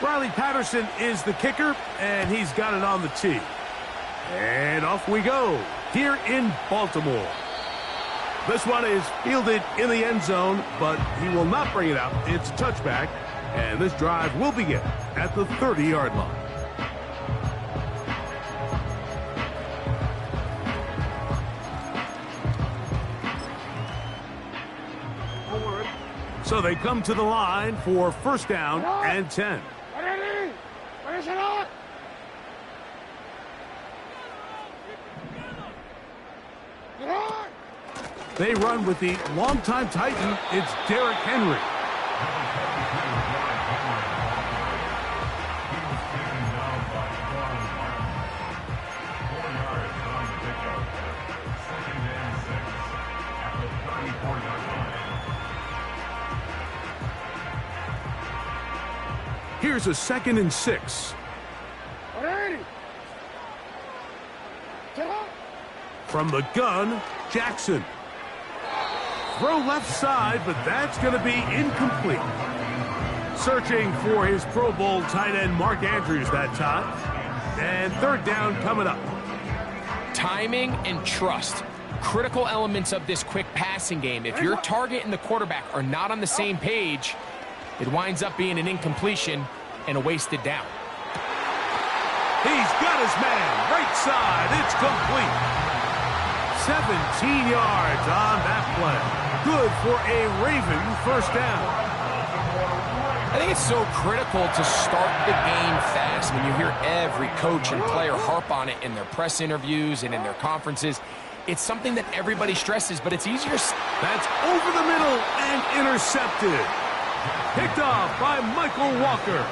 Riley Patterson is the kicker, and he's got it on the tee. And off we go here in Baltimore. This one is fielded in the end zone, but he will not bring it out. It's a touchback, and this drive will begin at the 30-yard line. So they come to the line for first down and 10. They run with the longtime Titan. It's Derrick Henry. Here's a 2nd and 6. From the gun, Jackson. Throw left side, but that's going to be incomplete. Searching for his Pro Bowl tight end, Mark Andrews, that time. And 3rd down coming up. Timing and trust. Critical elements of this quick passing game. If your target and the quarterback are not on the same page, it winds up being an incompletion and a wasted down. He's got his man. Right side. It's complete. 17 yards on that play. Good for a Raven first down. I think it's so critical to start the game fast. When you hear every coach and player harp on it in their press interviews and in their conferences, it's something that everybody stresses, but it's easier. That's over the middle and intercepted. Picked off by Michael Walker.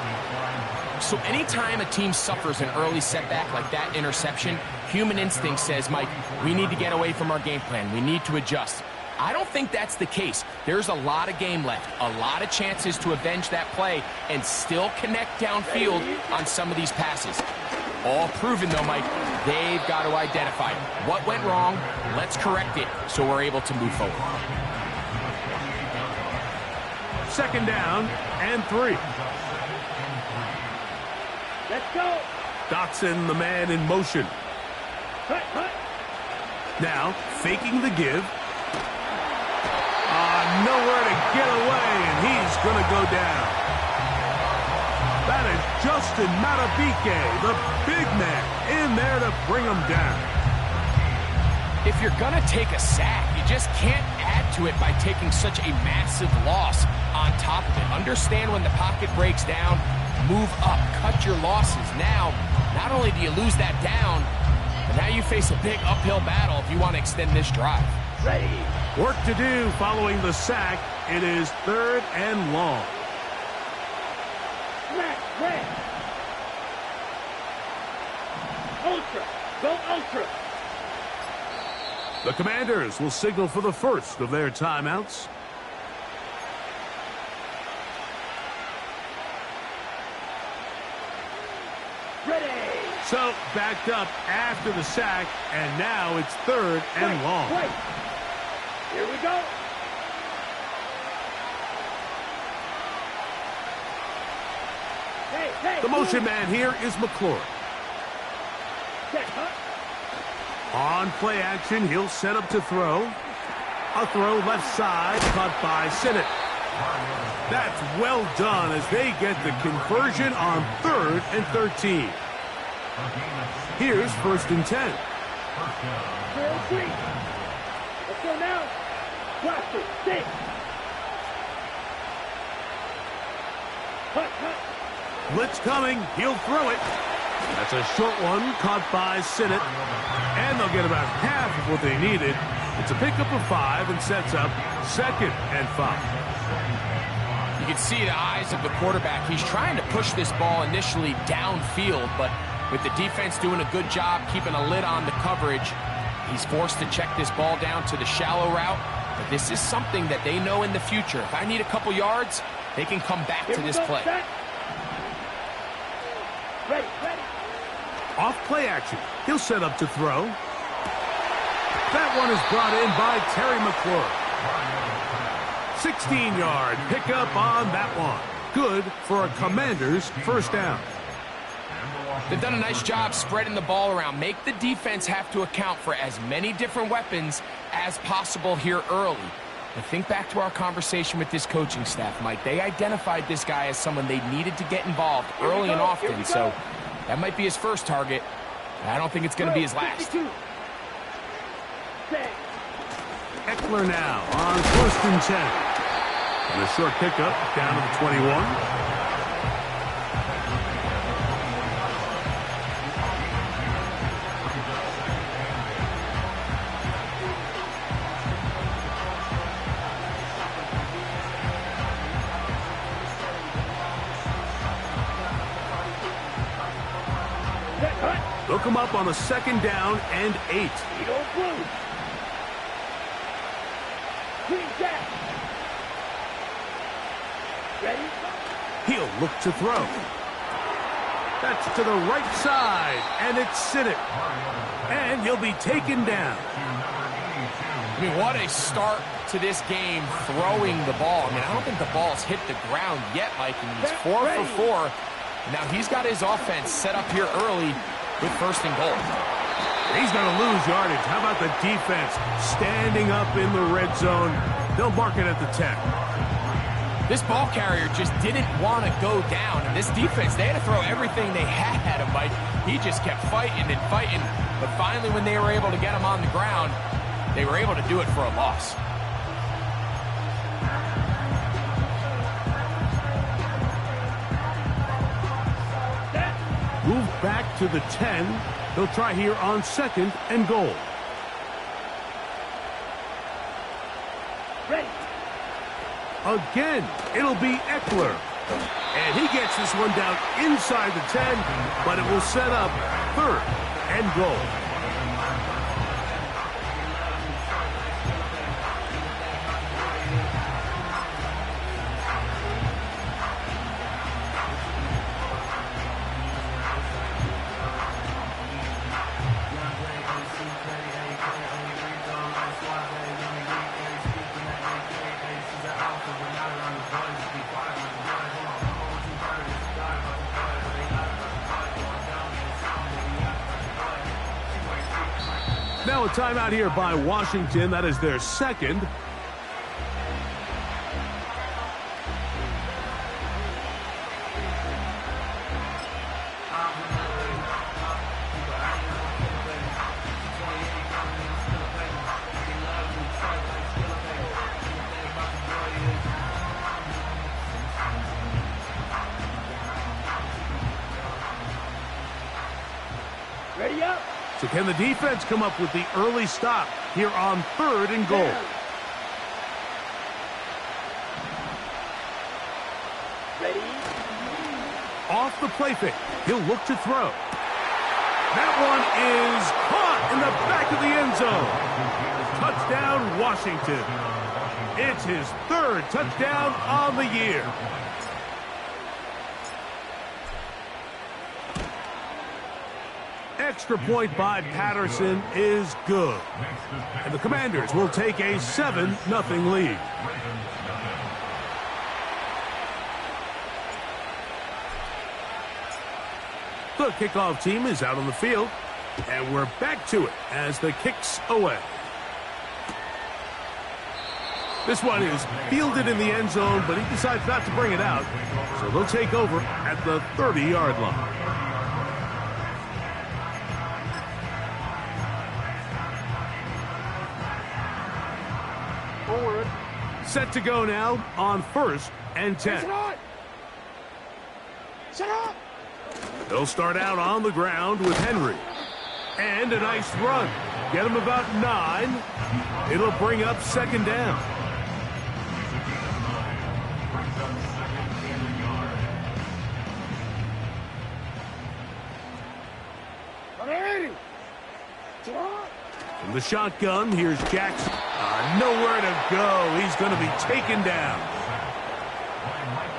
So anytime a team suffers an early setback like that interception, human instinct says, Mike, we need to get away from our game plan. We need to adjust. I don't think that's the case. There's a lot of game left, a lot of chances to avenge that play and still connect downfield on some of these passes. All proven, though, Mike, they've got to identify what went wrong. Let's correct it so we're able to move forward. 2nd down and 3. Let's go. Dotson, the man in motion. Now, faking the give. Nowhere to get away, and he's going to go down. That is Justin Matabike, the big man, in there to bring him down. If you're going to take a sack, you just can't add to it by taking such a massive loss on top of it. Understand when the pocket breaks down, move up, cut your losses. Now, not only do you lose that down, but now you face a big uphill battle if you want to extend this drive. Ready. Work to do following the sack. It is 3rd and long. Red. Ultra. Go ultra. The Commanders will signal for the first of their timeouts. Ready. So, backed up after the sack, and now it's 3rd and long. Wait. Here we go. Hey. The motion man here is McClure. On play action, he'll set up to throw. A throw left side, caught by Sinnott. That's well done as they get the conversion on 3rd and 13. Here's 1st and 10. Let's go now. Blaster, stick. Cut. Blitz coming. He'll throw it. That's a short one caught by Sinnott. And they'll get about half of what they needed. It's a pickup of 5 and sets up 2nd and 5. You can see the eyes of the quarterback. He's trying to push this ball initially downfield, but with the defense doing a good job keeping a lid on the coverage, he's forced to check this ball down to the shallow route. But this is something that they know in the future. If I need a couple yards, they can come back to this play. Ready. Off play action. He'll set up to throw. That one is brought in by Terry McClure. 16-yard pickup on that one. Good for a Commander's first down. They've done a nice job spreading the ball around. Make the defense have to account for as many different weapons as possible here early. But think back to our conversation with this coaching staff, Mike. They identified this guy as someone they needed to get involved early and often. So that might be his first target. I don't think it's going to be his last. Eckler now on 1st and 10. And a short pickup down to the 21. They'll come up on a 2nd down and 8. You don't move. Green jack. Ready? He'll look to throw. That's to the right side, and it's Siddick. And he'll be taken down. I mean, what a start to this game throwing the ball. I mean, I don't think the ball's hit the ground yet, Mike, and he's 4 for 4. Now he's got his offense set up here early with 1st and goal. He's going to lose yardage. How about the defense standing up in the red zone? They'll mark it at the 10. This ball carrier just didn't want to go down. And this defense, they had to throw everything they had at him, Mike. He just kept fighting and fighting. But finally, when they were able to get him on the ground, they were able to do it for a loss. Move back to the 10. They'll try here on 2nd and goal. Ready. Again, it'll be Eckler. And he gets this one down inside the 10, but it will set up 3rd and goal. Now a timeout here by Washington. That is their 2nd. Ready up. So can the defense come up with the early stop here on 3rd and goal? Ready. Off the play fake. He'll look to throw. That one is caught in the back of the end zone. Touchdown, Washington. It's his 3rd touchdown on the year. Extra point by Patterson is good. And the Commanders will take a 7-0 lead. The kickoff team is out on the field. And we're back to it as the kick's away. This one is fielded in the end zone, but he decides not to bring it out. So they'll take over at the 30-yard line. Forward. Set to go now on 1st and 10. Set up. They'll start out on the ground with Henry. And a nice run. Get him about 9. It'll bring up 2nd down. From the shotgun, here's Jackson. Nowhere to go. He's going to be taken down.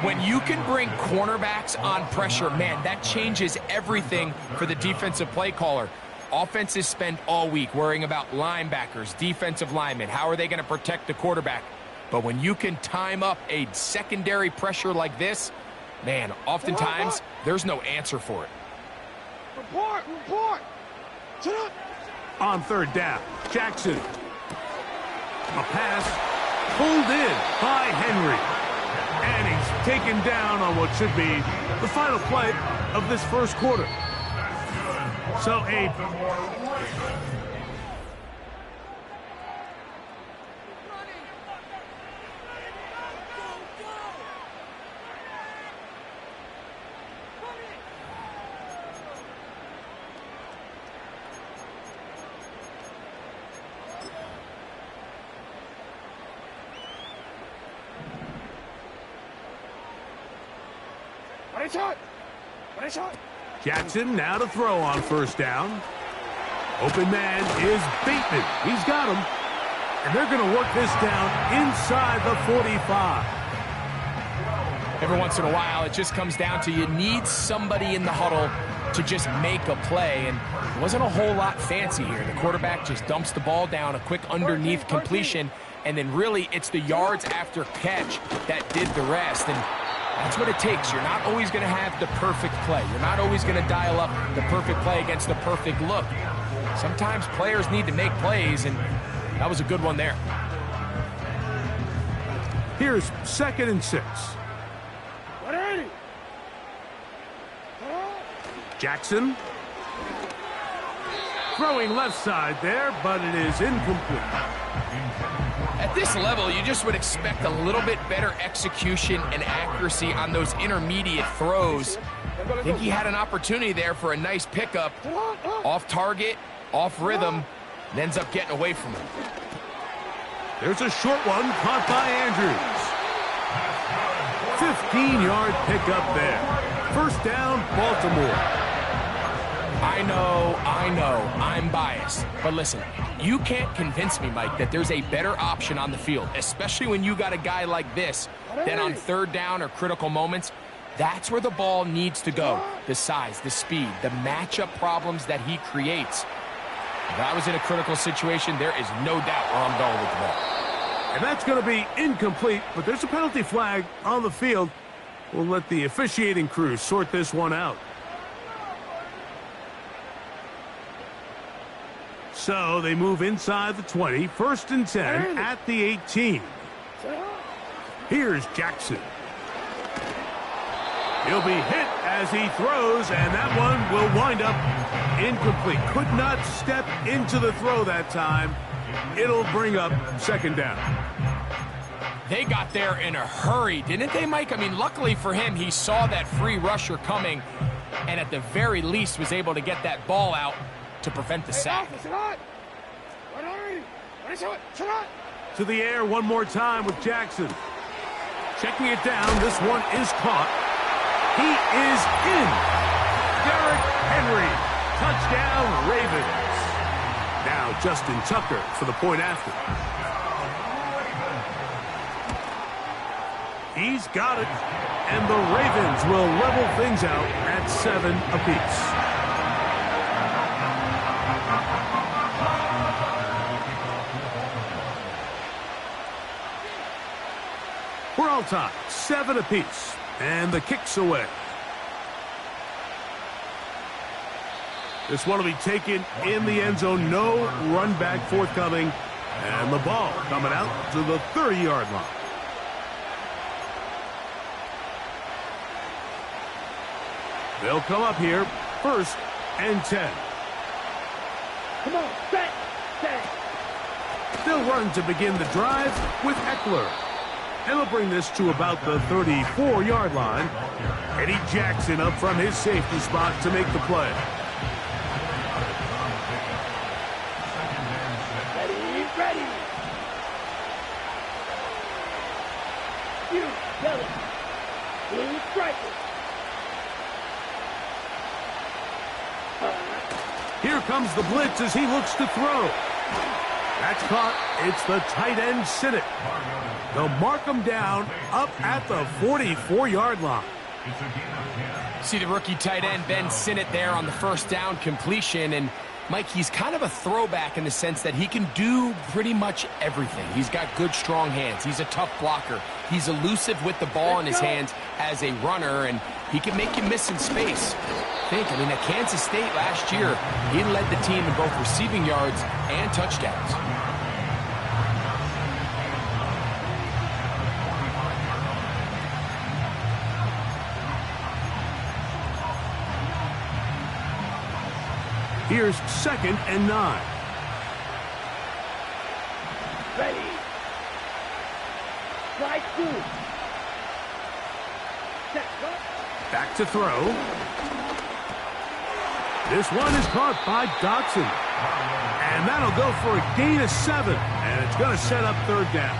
When you can bring cornerbacks on pressure, man, that changes everything for the defensive play caller. Offenses spend all week worrying about linebackers, defensive linemen. How are they going to protect the quarterback? But when you can time up a secondary pressure like this, man, oftentimes there's no answer for it. Report! Sit up! On third down, Jackson. A pass pulled in by Henry. And he's taken down on what should be the final play of this first quarter. So a Jackson now to throw on first down. Open man is Bateman. He's got him. And they're going to work this down inside the 45. Every once in a while, it just comes down to you need somebody in the huddle to just make a play. And it wasn't a whole lot fancy here. The quarterback just dumps the ball down, a quick underneath completion. And then really, it's the yards after catch that did the rest. And that's what it takes. You're not always going to have the perfect play. You're not always going to dial up the perfect play against the perfect look. Sometimes players need to make plays, and that was a good one there. Here's 2nd and 6. Jackson. Throwing left side there, but it is incomplete. At this level, you just would expect a little bit better execution and accuracy on those intermediate throws. I think he had an opportunity there for a nice pickup. Off target, off rhythm, and ends up getting away from him. There's a short one caught by Andrews. 15-yard pickup there. First down, Baltimore. I know, I'm biased. But listen, you can't convince me, Mike, that there's a better option on the field, especially when you got a guy like this, that on third down or critical moments, that's where the ball needs to go. The size, the speed, the matchup problems that he creates. If I was in a critical situation, there is no doubt where I'm going with the ball. And that's going to be incomplete, but there's a penalty flag on the field. We'll let the officiating crew sort this one out. So they move inside the 20, 1st and 10 at the 18. Here's Jackson. He'll be hit as he throws, and that one will wind up incomplete. Could not step into the throw that time. It'll bring up 2nd down. They got there in a hurry, didn't they, Mike? I mean, luckily for him, he saw that free rusher coming, and at the very least was able to get that ball out to prevent the sack. To the air one more time with Jackson. Checking it down, this one is caught. He is in. Derrick Henry. Touchdown, Ravens. Now Justin Tucker for the point after. He's got it. And the Ravens will level things out at 7 apiece. We're all tied, 7 apiece, and the kick's away. This one will be taken in the end zone, no run back forthcoming, and the ball coming out to the 30-yard line. They'll come up here, 1st and 10. Come on, back. They'll run to begin the drive with Eckler. And they'll bring this to about the 34-yard line. Eddie Jackson up from his safety spot to make the play. Ready. You, yellow. Blue striker. Here comes the blitz as he looks to throw. That's caught. It's the tight end, Sinnott. They'll mark him down up at the 44-yard line. See the rookie tight end, Ben Sinnott, there on the first down completion, and Mike, he's kind of a throwback in the sense that he can do pretty much everything. He's got good, strong hands. He's a tough blocker. He's elusive with the ball in his hands as a runner, and he can make you miss in space. I mean, at Kansas State last year, he led the team in both receiving yards and touchdowns. Here's 2nd and 9. Ready. Slide two. Set. Back to throw. This one is caught by Dotson. And that'll go for a gain of 7. And it's going to set up 3rd down.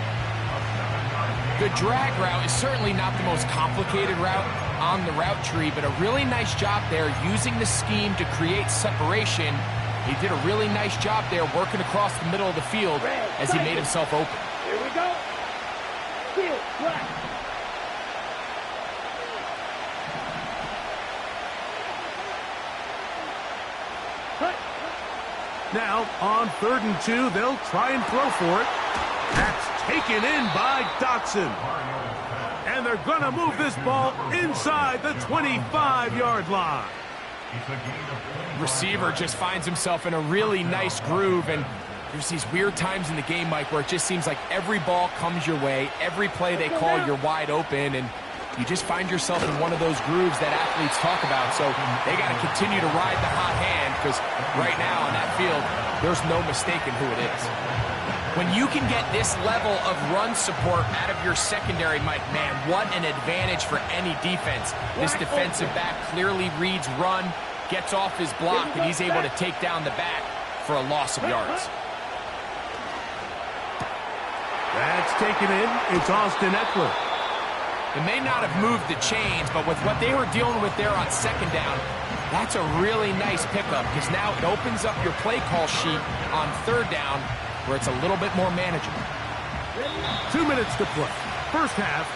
The drag route is certainly not the most complicated route on the route tree, but a really nice job there using the scheme to create separation. He did a really nice job there working across the middle of the field as he made himself open. Here we go. Field, black. Now, on 3rd and 2, they'll try and throw for it. That's taken in by Dotson. And they're going to move this ball inside the 25-yard line. Receiver just finds himself in a really nice groove, and there's these weird times in the game, Mike, where it just seems like every ball comes your way, every play they call, you're wide open, and you just find yourself in one of those grooves that athletes talk about. So they got to continue to ride the hot hand, because right now on that field, there's no mistaking who it is. When you can get this level of run support out of your secondary, Mike, man, what an advantage for any defense. This defensive back clearly reads run, gets off his block, and he's able to take down the back for a loss of yards. That's taken in. It's Austin Eckler. It may not have moved the chains, but with what they were dealing with there on 2nd down, that's a really nice pickup, because now it opens up your play call sheet on 3rd down, where it's a little bit more manageable. 2 minutes to play. First half,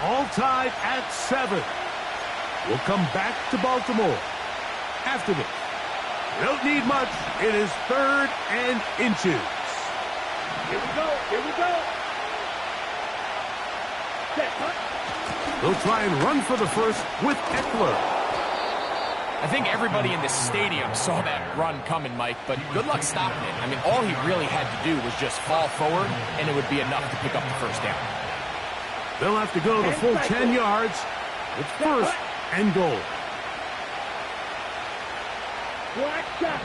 all tied at 7. We'll come back to Baltimore after this. You don't need much. It is 3rd and inches. Here we go. Here we go. Set. They'll try and run for the first with Eckler. I think everybody in the stadium saw that run coming, Mike, but good luck stopping it. I mean, all he really had to do was just fall forward, and it would be enough to pick up the 1st down. They'll have to go the full 10 yards. It's 1st and goal. Black shot.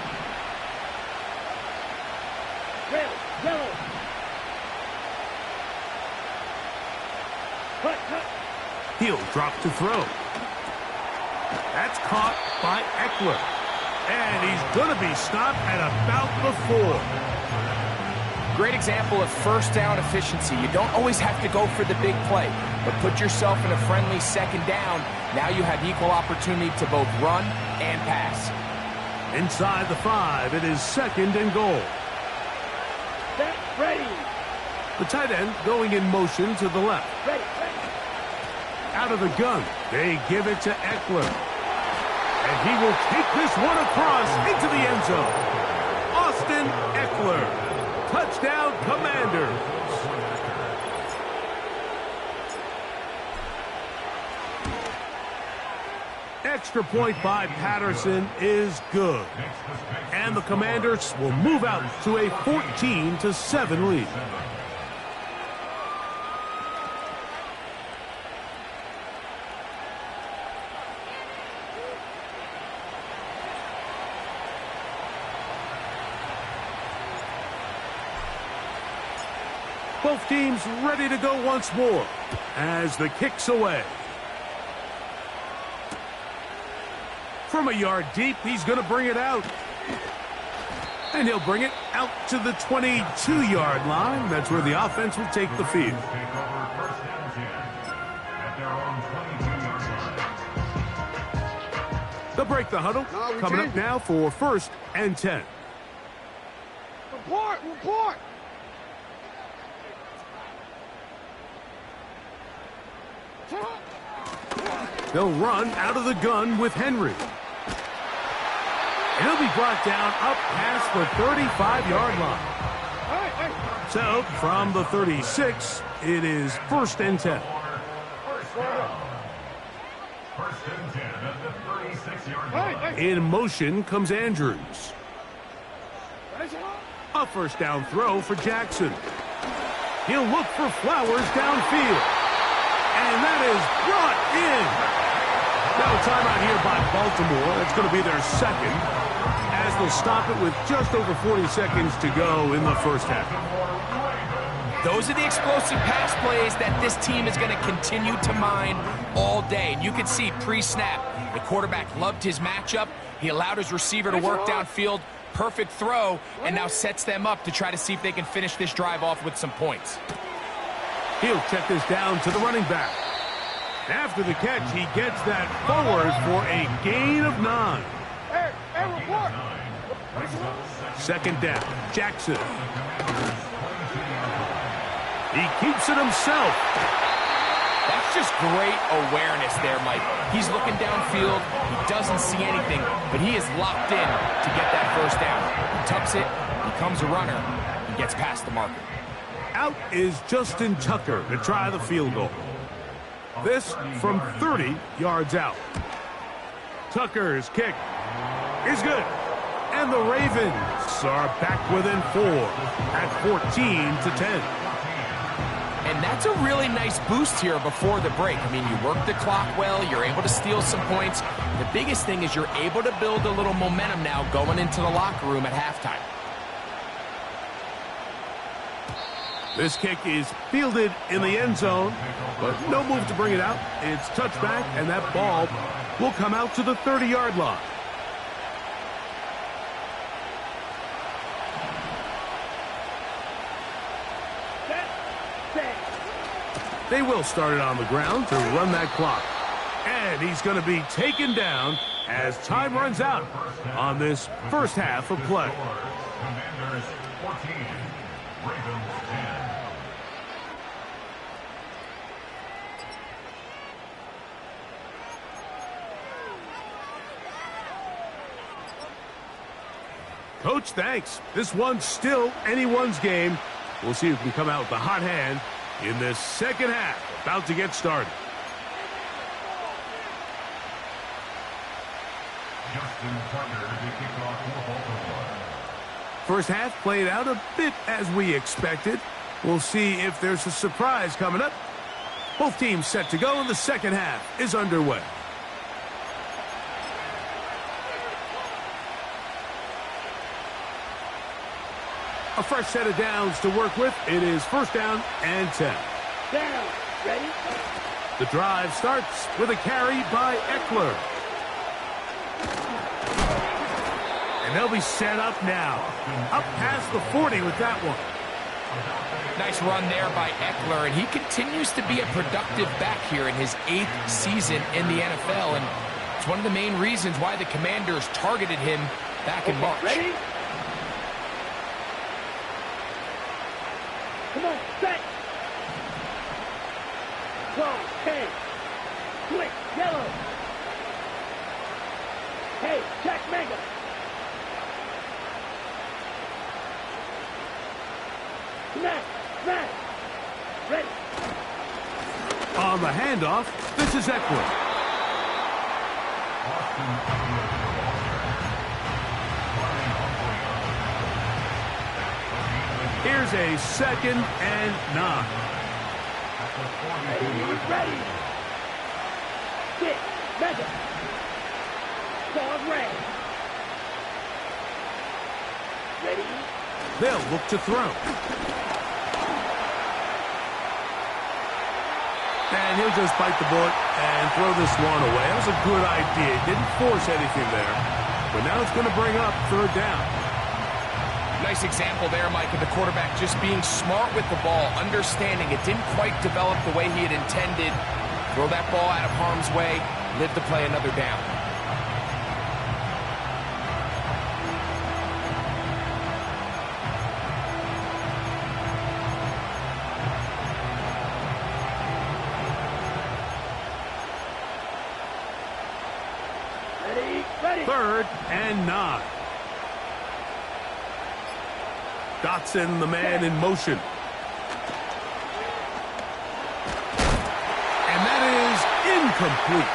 Red, yellow. Cut. He'll drop to throw. That's caught by Eckler. And he's going to be stopped at about the 4. Great example of 1st down efficiency. You don't always have to go for the big play, but put yourself in a friendly 2nd down. Now you have equal opportunity to both run and pass. Inside the 5, it is 2nd and goal. Set, ready. The tight end going in motion to the left. Ready. Out of the gun, they give it to Eckler. And he will take this one across into the end zone. Austin Eckler. Touchdown, Commanders. Extra point by Patterson is good. And the Commanders will move out to a 14-7 lead. Both teams ready to go once more as the kick's away. From a yard deep, he's going to bring it out. And he'll bring it out to the 22-yard line. That's where the offense will take the field. They'll break the huddle. Coming up now for 1st and 10. Report. They'll run out of the gun with Henry. And he'll be brought down up past the 35-yard line. So, from the 36, it is 1st and 10. In motion comes Andrews. A 1st down throw for Jackson. He'll look for Flowers downfield. And that is brought in. Now a timeout here by Baltimore. That's going to be their second, as they'll stop it with just over 40 seconds to go in the first half. Those are the explosive pass plays that this team is going to continue to mine all day. And you can see pre-snap, the quarterback loved his matchup. He allowed his receiver to work downfield. Perfect throw, and now sets them up to try to see if they can finish this drive off with some points. He'll check this down to the running back. After the catch, he gets that forward for a gain of 9. Second down, Jackson. He keeps it himself. That's just great awareness there, Mike. He's looking downfield. He doesn't see anything, but he is locked in to get that 1st down. He tucks it, becomes a runner, and gets past the marker. Out is Justin Tucker to try the field goal. This from 30 yards out. Tucker's kick is good. And the Ravens are back within 4 at 14-10. And that's a really nice boost here before the break. I mean, you work the clock well, you're able to steal some points. The biggest thing is you're able to build a little momentum now going into the locker room at halftime. This kick is fielded in the end zone, but no move to bring it out. It's touchback, and that ball will come out to the 30-yard line. They will start it on the ground to run that clock. And he's going to be taken down as time runs out on this first half of play. Commanders 14, Ravens 10. Coach, thanks. This one's still anyone's game. We'll see if we can come out with the hot hand in this second half, about to get started. Justin Tucker to kick off for Baltimore. First half played out a bit as we expected. We'll see if there's a surprise coming up. Both teams set to go, and the second half is underway. A fresh set of downs to work with. It is 1st down and 10. Down. Ready? The drive starts with a carry by Eckler. And they'll be set up now. Up past the 40 with that one. Nice run there by Eckler, and he continues to be a productive back here in his 8th season in the NFL, and it's one of the main reasons why the Commanders targeted him back in March. Ready? Come on, set. Go, 10. Quick, yellow. Hey, check mega. Smash, smash. Ready. On the handoff, this is Eckler. Here's a 2nd and 9. Ready. Get, mega. Dog red. Ready. They'll look to throw. And he'll just bite the bullet and throw this one away. That was a good idea. Didn't force anything there. But now it's going to bring up 3rd down. Nice example there, Mike, of the quarterback just being smart with the ball, understanding it didn't quite develop the way he had intended. Throw that ball out of harm's way, live to play another down. Ready, 3rd and 9. Dotson, the man in motion. And that is incomplete.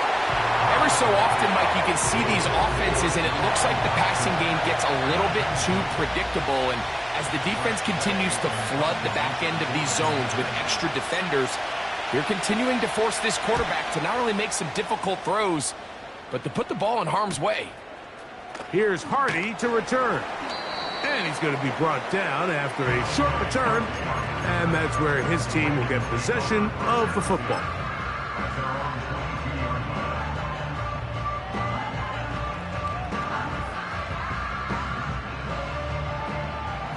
Every so often, Mike, you can see these offenses, and it looks like the passing game gets a little bit too predictable. And as the defense continues to flood the back end of these zones with extra defenders, they're continuing to force this quarterback to not only make some difficult throws, but to put the ball in harm's way. Here's Hardy to return. And he's going to be brought down after a short return. And that's where his team will get possession of the football.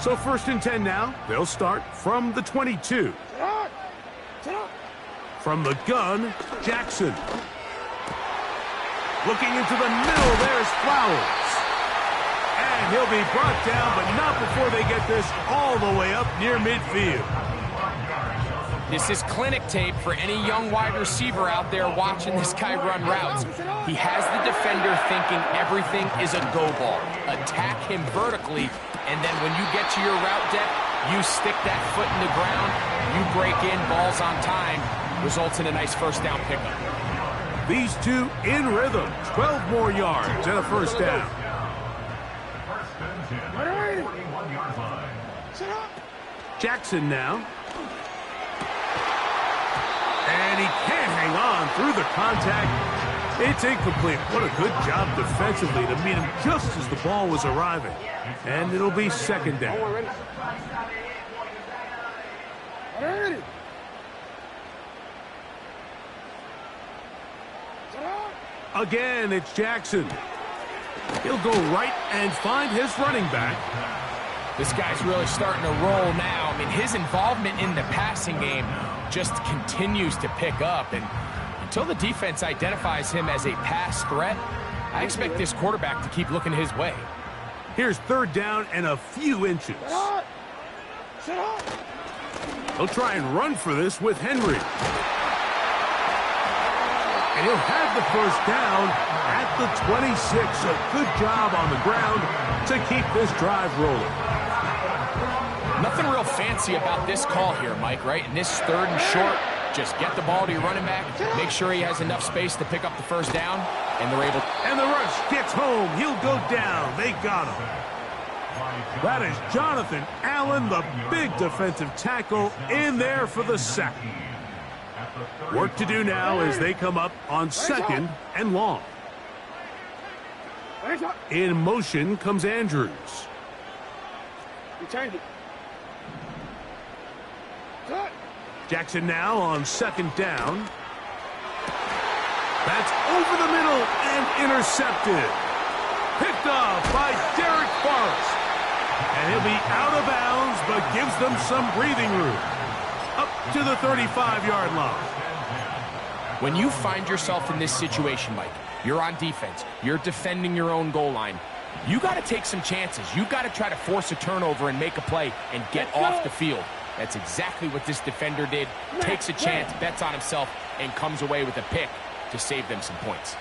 So 1st and 10 now. They'll start from the 22. From the gun, Jackson. Looking into the middle, there's Flowers. And he'll be brought down, but not before they get this all the way up near midfield. This is clinic tape for any young wide receiver out there watching this guy run routes. He has the defender thinking everything is a go ball. Attack him vertically, and then when you get to your route depth, you stick that foot in the ground, you break in, balls on time, results in a nice 1st down pickup. These two in rhythm, 12 more yards and a 1st down. Jackson now. And he can't hang on through the contact. It's incomplete. What a good job defensively to meet him just as the ball was arriving. And it'll be 2nd down. Again, it's Jackson. He'll go right and find his running back. This guy's really starting to roll now. I mean, his involvement in the passing game just continues to pick up. And until the defense identifies him as a pass threat, I expect this quarterback to keep looking his way. Here's 3rd down and a few inches. He'll try and run for this with Henry. And he'll have the 1st down at the 26. A good job on the ground to keep this drive rolling. Nothing real fancy about this call here, Mike, right? In this 3rd and short, just get the ball to your running back, make sure he has enough space to pick up the 1st down, and they're able to... And the rush gets home. He'll go down. They got him. That is Jonathan Allen, the big defensive tackle, in there for the sack. Work to do now as they come up on 2nd and long. In motion comes Andrews. Jackson now on 2nd down. That's over the middle and intercepted. Picked off by Derek Forrest. And he'll be out of bounds, but gives them some breathing room. Up to the 35-yard line. When you find yourself in this situation, Mike, you're on defense, you're defending your own goal line, you got to take some chances. You got to try to force a turnover and make a play and get off the field. That's exactly what this defender did. Takes a chance, bets on himself, and comes away with a pick to save them some points.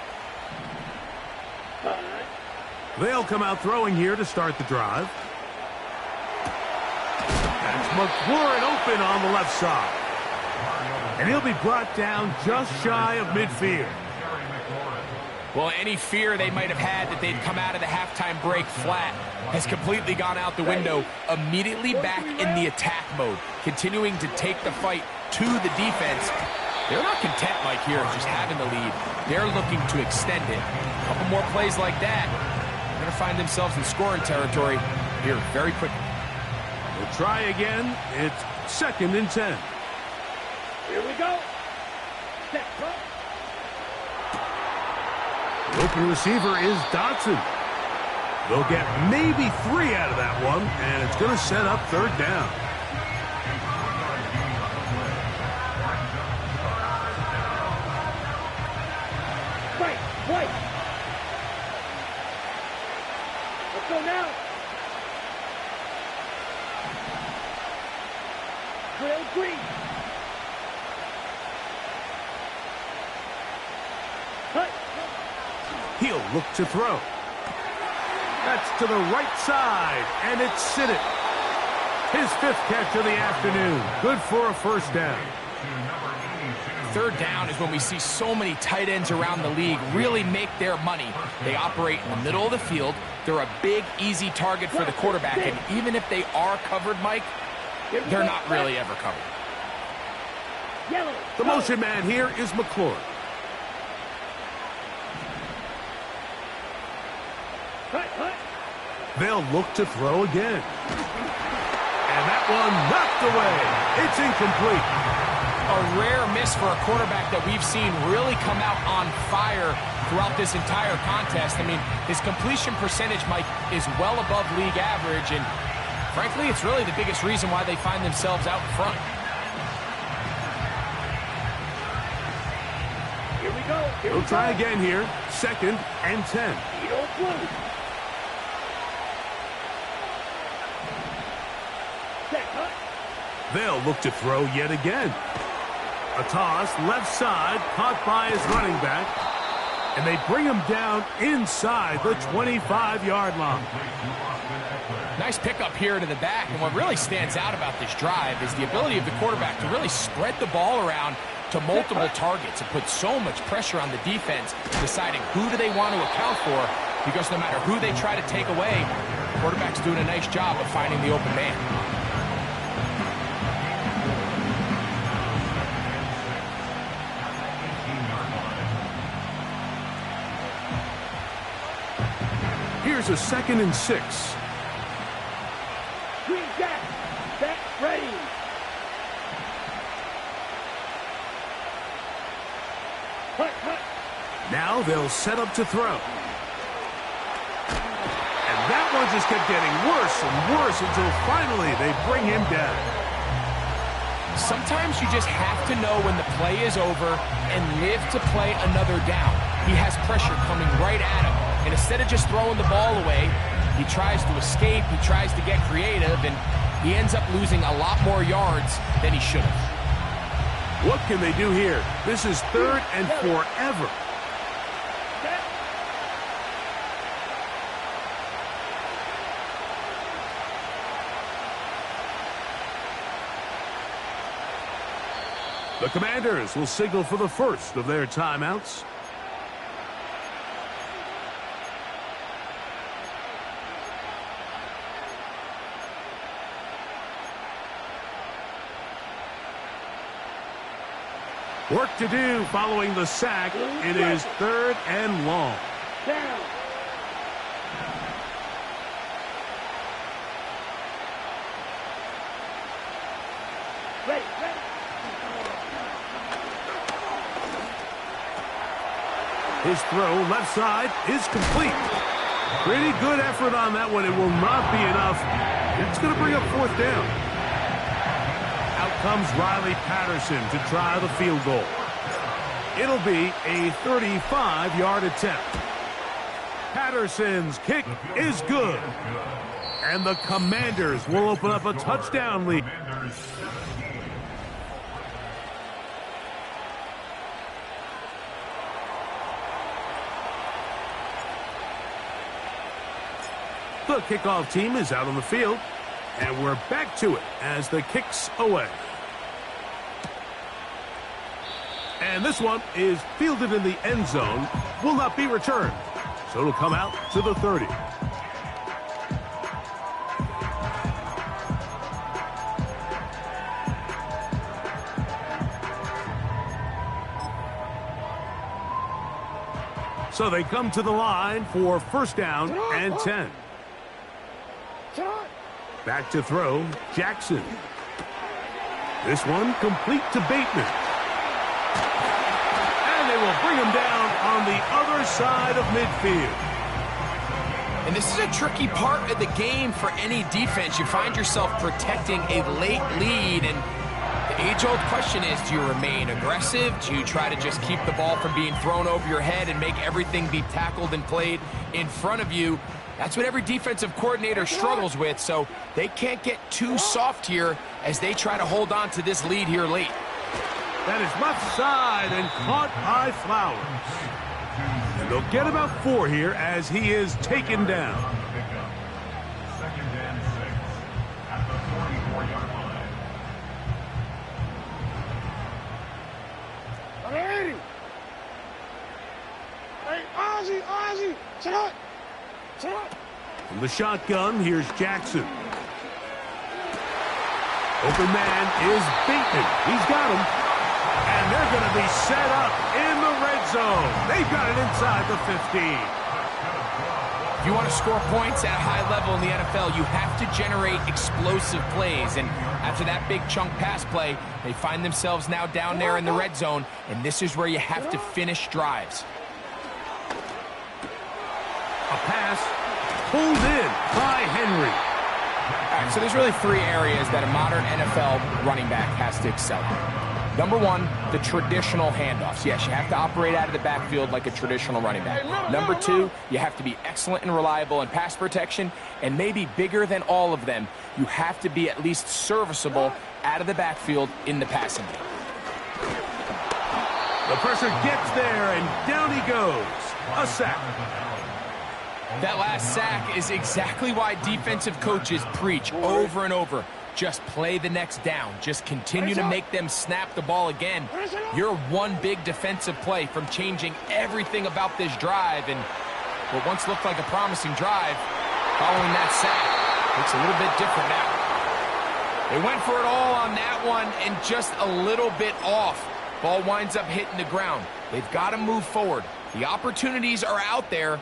They'll come out throwing here to start the drive. That's McLaurin open on the left side. And he'll be brought down just shy of midfield. Well, any fear they might have had that they'd come out of the halftime break flat has completely gone out the window. Immediately back in the attack mode, continuing to take the fight to the defense. They're not content, Mike, here, just having the lead. They're looking to extend it. A couple more plays like that, they're going to find themselves in scoring territory here very quickly. We'll try again. It's 2nd and 10. Here we go. Step up. The open receiver is Dotson. They'll get maybe 3 out of that one, and it's going to set up 3rd down. Wait. Let's go now. Trail green. He'll look to throw. That's to the right side, and it's Sinnott. His 5th catch of the afternoon. Good for a first down. Third down is when we see so many tight ends around the league really make their money. They operate in the middle of the field. They're a big, easy target for the quarterback, and even if they are covered, Mike, they're not really ever covered. The motion man here is McClure. They'll look to throw again. And that one knocked away. It's incomplete. A rare miss for a quarterback that we've seen really come out on fire throughout this entire contest. I mean, his completion percentage, Mike, is well above league average, and frankly, it's really the biggest reason why they find themselves out front. Here we go. We'll try again here. 2nd and 10. They'll look to throw yet again. A toss, left side, caught by his running back. And they bring him down inside the 25-yard line. Nice pickup here to the back, and what really stands out about this drive is the ability of the quarterback to really spread the ball around to multiple targets and put so much pressure on the defense, deciding who do they want to account for, because no matter who they try to take away, the quarterback's doing a nice job of finding the open man. Here's a 2nd and 6. Green Jack, back ready. Now they'll set up to throw. And that one just kept getting worse and worse until finally they bring him down. Sometimes you just have to know when the play is over and live to play another down. He has pressure coming right at him. And instead of just throwing the ball away, he tries to escape, he tries to get creative, and he ends up losing a lot more yards than he should have. What can they do here? This is 3rd and forever. The Commanders will signal for the first of their timeouts. Work to do following the sack. It is 3rd and long. Down. Ready. His throw left side is complete. Pretty good effort on that one. It will not be enough. It's going to bring up 4th down. Out comes Riley Patterson to try the field goal. It'll be a 35-yard attempt. Patterson's kick is good. And the Commanders will open up a touchdown lead. The kickoff team is out on the field, and we're back to it as the kick's away. And this one is fielded in the end zone, will not be returned, so it'll come out to the 30. So they come to the line for 1st down and 10. Back to throw, Jackson. This one complete to Bateman. And they will bring him down on the other side of midfield. And this is a tricky part of the game for any defense. You find yourself protecting a late lead, and the age-old question is, do you remain aggressive? Do you try to just keep the ball from being thrown over your head and make everything be tackled and played in front of you? That's what every defensive coordinator struggles with, so they can't get too soft here as they try to hold on to this lead here late. That is left side and caught by Flowers. And they'll get about 4 here as he is taken down. From the shotgun, here's Jackson. Open man is Bateman. He's got him. And they're going to be set up in the red zone. They've got it inside the 15. If you want to score points at a high level in the NFL, you have to generate explosive plays. And after that big chunk pass play, they find themselves now down there in the red zone, and this is where you have to finish drives. A pass pulled in by Henry. All right, so there's really three areas that a modern NFL running back has to excel at. Number one, the traditional handoffs. Yes, you have to operate out of the backfield like a traditional running back. Number two, you have to be excellent and reliable in pass protection. And maybe bigger than all of them, you have to be at least serviceable out of the backfield in the passing game. The pressure gets there, and down he goes. A sack. That last sack is exactly why defensive coaches preach over and over. Just play the next down. Just continue to make them snap the ball again. You're one big defensive play from changing everything about this drive. And what once looked like a promising drive, following that sack, looks a little bit different now. They went for it all on that one and just a little bit off. Ball winds up hitting the ground. They've got to move forward. The opportunities are out there.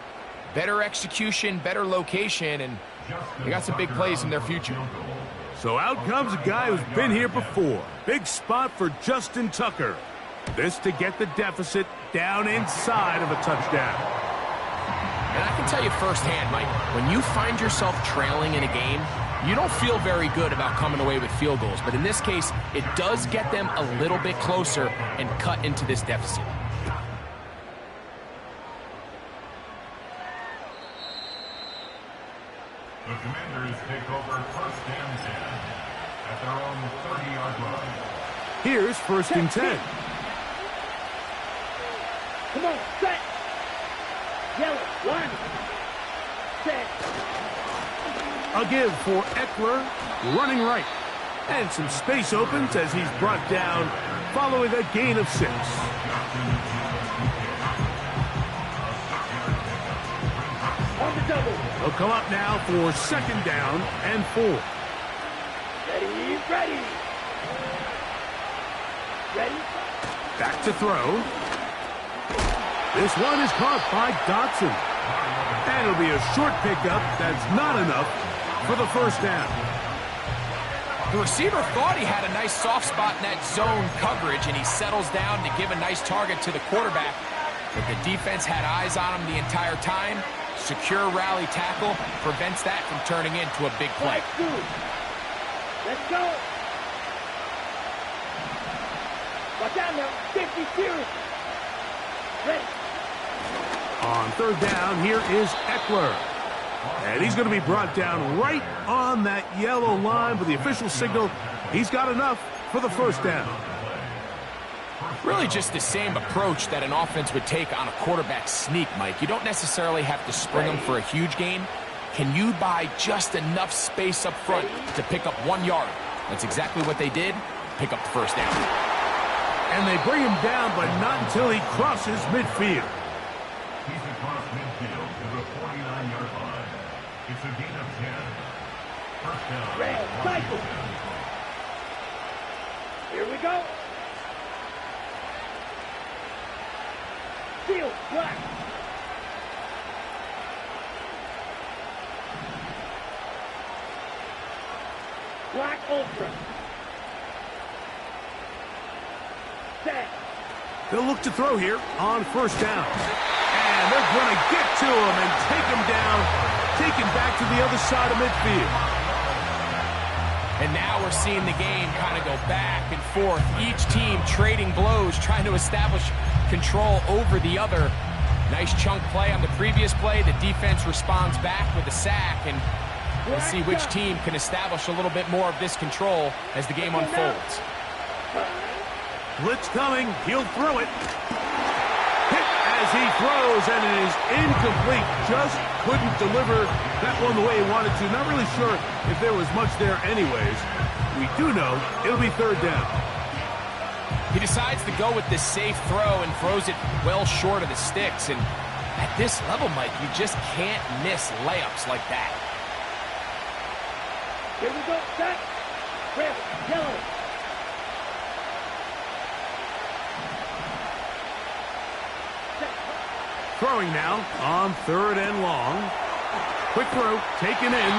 Better execution, better location, and they got some big plays in their future. So out comes a guy who's been here before. Big spot for Justin Tucker. This to get the deficit down inside of a touchdown. And I can tell you firsthand, Mike, when you find yourself trailing in a game, you don't feel very good about coming away with field goals. But in this case, it does get them a little bit closer and cut into this deficit. The Commanders take over first and 10 at their own 30-yard line. Here's first and 10. Come on, set. Yellow, one. Set. A give for Eckler, running right. And some space opens as he's brought down following a gain of 6. On the double. They'll come up now for second down and 4. Ready, ready. Ready. Back to throw. This one is caught by Dotson. And it'll be a short pickup that's not enough for the first down. The receiver thought he had a nice soft spot in that zone coverage, and he settles down to give a nice target to the quarterback. But the defense had eyes on him the entire time. Secure rally tackle prevents that from turning into a big play. Let's go. Watch out now. 50 series. Ready. On third down, here is Eckler. And he's going to be brought down right on that yellow line with the official signal. He's got enough for the first down. Really just the same approach that an offense would take on a quarterback sneak, Mike. You don't necessarily have to spring them for a huge gain. Can you buy just enough space up front to pick up 1 yard? That's exactly what they did. Pick up the first down. And they bring him down, but not until he crosses midfield. He's across midfield to the 49-yard line. It's a gain of 10. First down. Red cycle. Here we go. Field black. Black ultra. Set. They'll look to throw here on first down. And they're going to get to him and take him down, take him back to the other side of midfield. And now we're seeing the game kind of go back and forth. Each team trading blows, trying to establish control over the other. Nice chunk play on the previous play. The defense responds back with a sack, and we'll see which team can establish a little bit more of this control as the game unfolds. Blitz coming. He'll throw it. Hit as he throws, and it is incomplete. Just couldn't deliver that one the way he wanted to. Not really sure if there was much there anyways. We do know it'll be third down. He decides to go with this safe throw and throws it well short of the sticks. And At this level, Mike, you just can't miss layups like that. Here we go, set. Red, yellow. Throwing now on 3rd and long. Quick throw, taken in.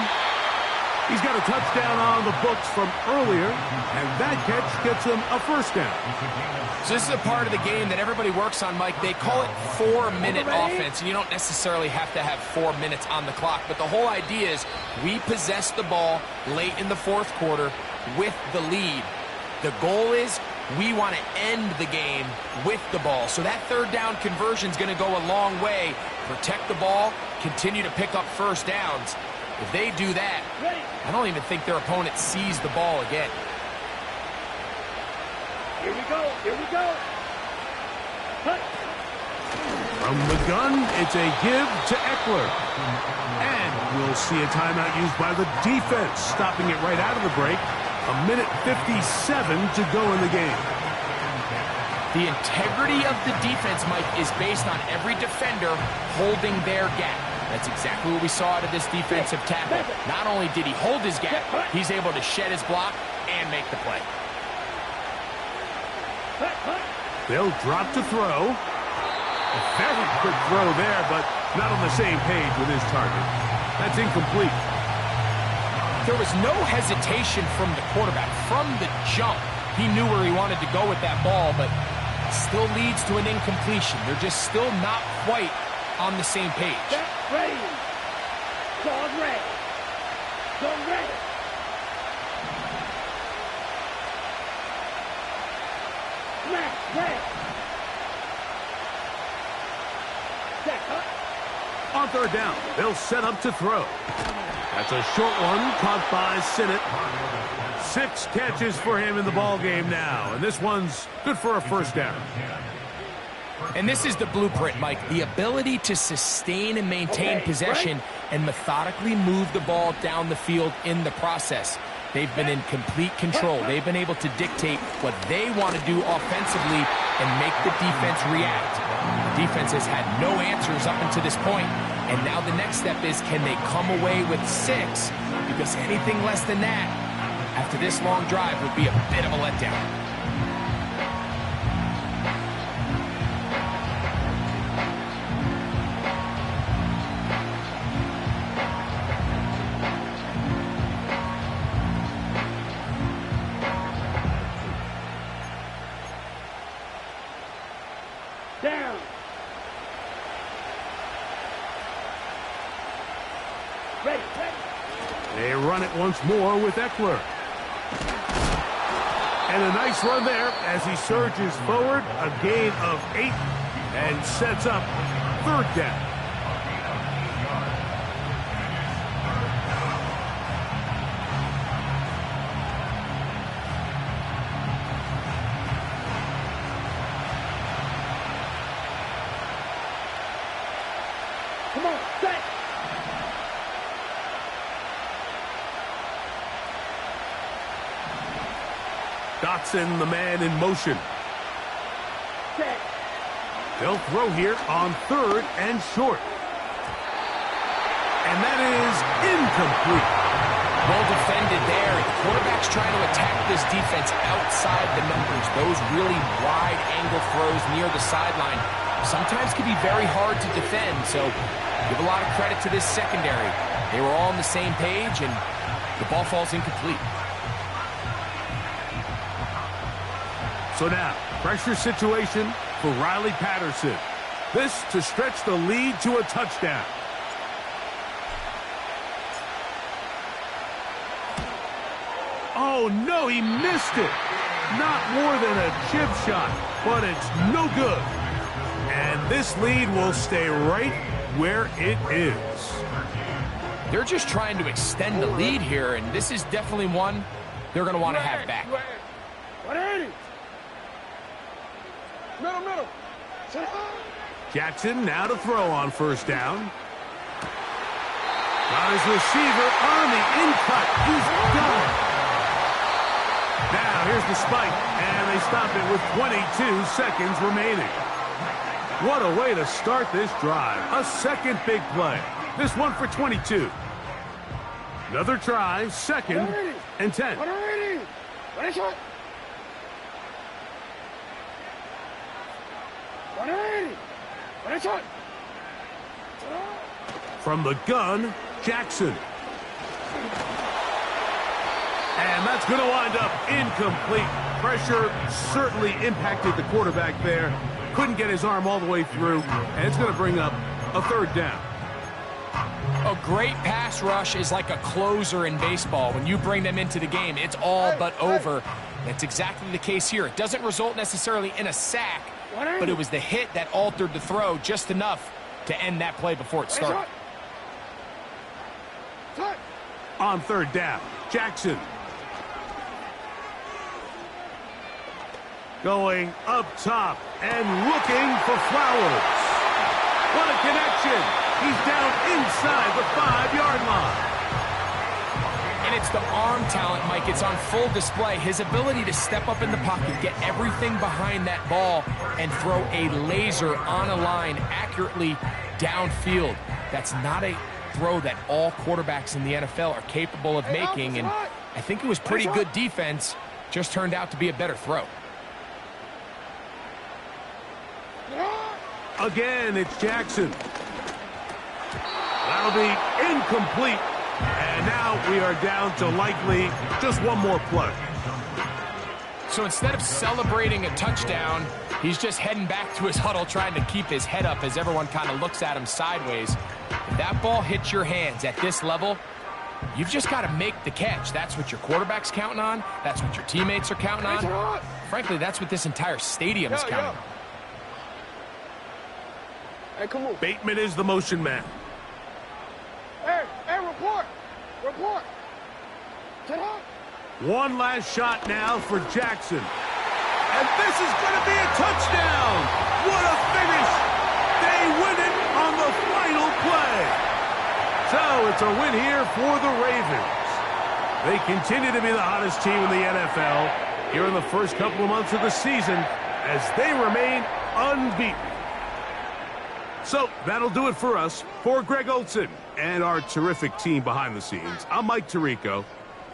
He's got a touchdown on the books from earlier, and that catch gets him a first down. So this is a part of the game that everybody works on, Mike. They call it 4-minute offense, and you don't necessarily have to have 4 minutes on the clock. But the whole idea is we possess the ball late in the 4th quarter with the lead. The goal is we want to end the game with the ball. So that 3rd down conversion is going to go a long way. Protect the ball, continue to pick up first downs. If they do that, I don't even think their opponent sees the ball again. Here we go, here we go. Cut. From the gun, it's a give to Eckler. And we'll see a timeout used by the defense, stopping it right out of the break. 1:57 to go in the game. The integrity of the defense, Mike, is based on every defender holding their gap. That's exactly what we saw out of this defensive tackle. Not only did he hold his gap, he's able to shed his block and make the play. They'll drop to throw. A very quick throw there, but not on the same page with his target. That's incomplete. There was no hesitation from the quarterback. From the jump, he knew where he wanted to go with that ball, but still leads to an incompletion. They're just still not quite on the same page. Ready. Dog ready. Dog ready. Smash ready. Set up. On 3rd down, they'll set up to throw. That's a short one, caught by Sinnott. 6 catches for him in the ball game now, and this one's good for a first down. And this is the blueprint, Mike. The ability to sustain and maintain possession and methodically move the ball down the field in the process. They've been in complete control. They've been able to dictate what they want to do offensively and make the defense react. The defense has had no answers up until this point, and now the next step is, can they come away with 6? Because anything less than that, after this long drive, would be a bit of a letdown. Down. Ready. They run it once more with Eckler. And a nice run there as he surges forward. A gain of 8 and sets up 3rd down. Come on, set. Dotson, the man in motion. Set. They'll throw here on 3rd and short. And that is incomplete. Well defended there. The quarterback's trying to attack this defense outside the numbers. Those really wide angle throws near the sideline sometimes can be very hard to defend. So give a lot of credit to this secondary. They were all on the same page, and the ball falls incomplete. So now, pressure situation for Riley Patterson. This to stretch the lead to a touchdown. Oh, no, he missed it. Not more than a chip shot, but it's no good. And this lead will stay right where it is. They're just trying to extend the lead here, and this is definitely one they're going to want to have back. Middle. Jackson now to throw on 1st down. Got his receiver on the in-cut. He's done. Now here's the spike, and they stop it with 22 seconds remaining. What a way to start this drive. A second big play. This one for 22. Another try, second and 10. From the gun, Jackson. And that's going to wind up incomplete. Pressure certainly impacted the quarterback there. Couldn't get his arm all the way through, and it's going to bring up a third down. A great pass rush is like a closer in baseball. When you bring them into the game, it's all but over. That's exactly the case here. It doesn't result necessarily in a sack, but it was the hit that altered the throw just enough to end that play before it started. On third down, Jackson. Going up top and looking for Flowers. What a connection. He's down inside the 5-yard line. And it's the arm talent, Mike. It's on full display. His ability to step up in the pocket, get everything behind that ball, and throw a laser on a line accurately downfield. That's not a throw that all quarterbacks in the NFL are capable of making, and I think it was pretty good defense. Just turned out to be a better throw. Again, it's Jackson. That'll be incomplete. And now we are down to likely just one more play. So instead of celebrating a touchdown, he's just heading back to his huddle trying to keep his head up as everyone kind of looks at him sideways. If that ball hits your hands at this level, you've just got to make the catch. That's what your quarterback's counting on. That's what your teammates are counting on. Frankly, that's what this entire stadium is counting on. Hey, come on. Bateman is the motion man. Hey, report. One last shot now for Jackson. And this is going to be a touchdown. What a finish. They win it on the final play. So it's a win here for the Ravens. They continue to be the hottest team in the NFL here in the first couple of months of the season as they remain unbeaten. So that'll do it for us. For Greg Olson and our terrific team behind the scenes, I'm Mike Tirico.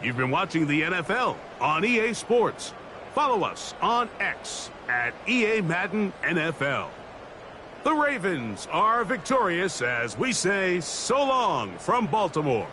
You've been watching the NFL on EA Sports. Follow us on X at EA Madden NFL. The Ravens are victorious as we say so long from Baltimore.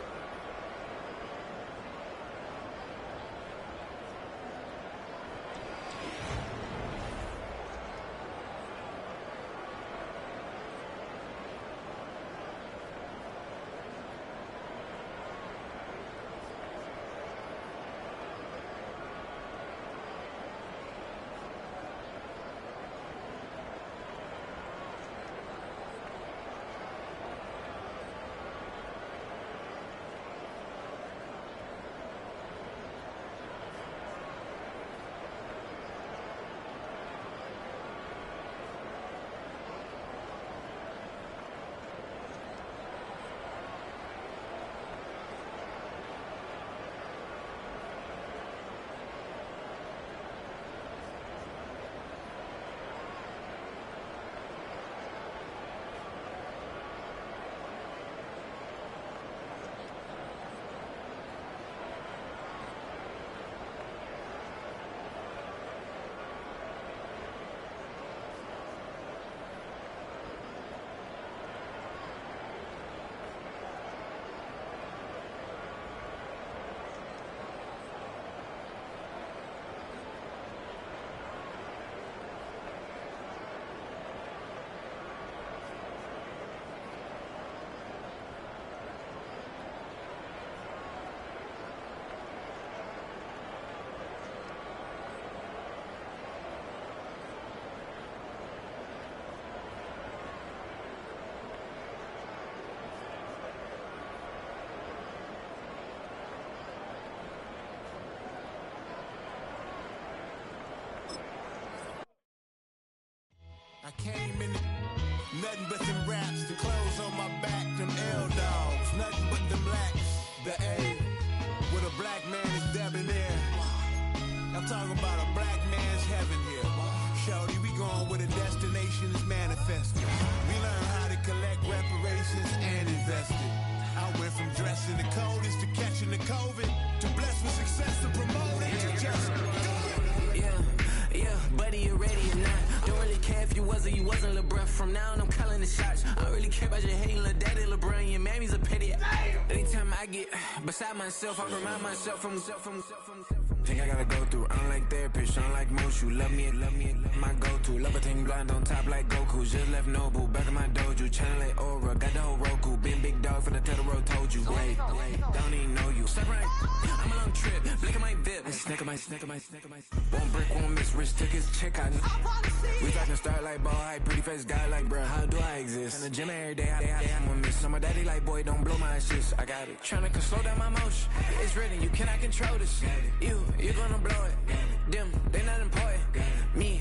I came in nothing but them raps, the clothes on my back, them L-dogs, nothing but them blacks, the A, with a black man is debonair. I'm talking about a black man's heaven here. Shorty, we going where the destination is manifest. From now on, I'm calling the shots. I don't really care about your hating little daddy, LeBron. Your mammy's a pity. Anytime I get beside myself, I remind myself from. Think I gotta go through. I don't like therapists, I don't like most. You love me, my go-to. Love a thing blind on top like Goku. Just left Noble, back in my dojo. Channel like Aura, got the whole Roku. Been big dog from the Tether Road, told you. Wait, don't even know you. Step right, I'm a long trip. Blick of my VIP. Snack of my. Won't break, won't miss. Rich took his check, I we talking start like ball high, pretty face guy like bruh. How do I exist? In the gym every day, I'm gonna miss. So my daddy like, boy, don't blow my assist. I got it. Tryna slow down my motion. It's written, you cannot control this. You're gonna blow it. Them, they not important. Me.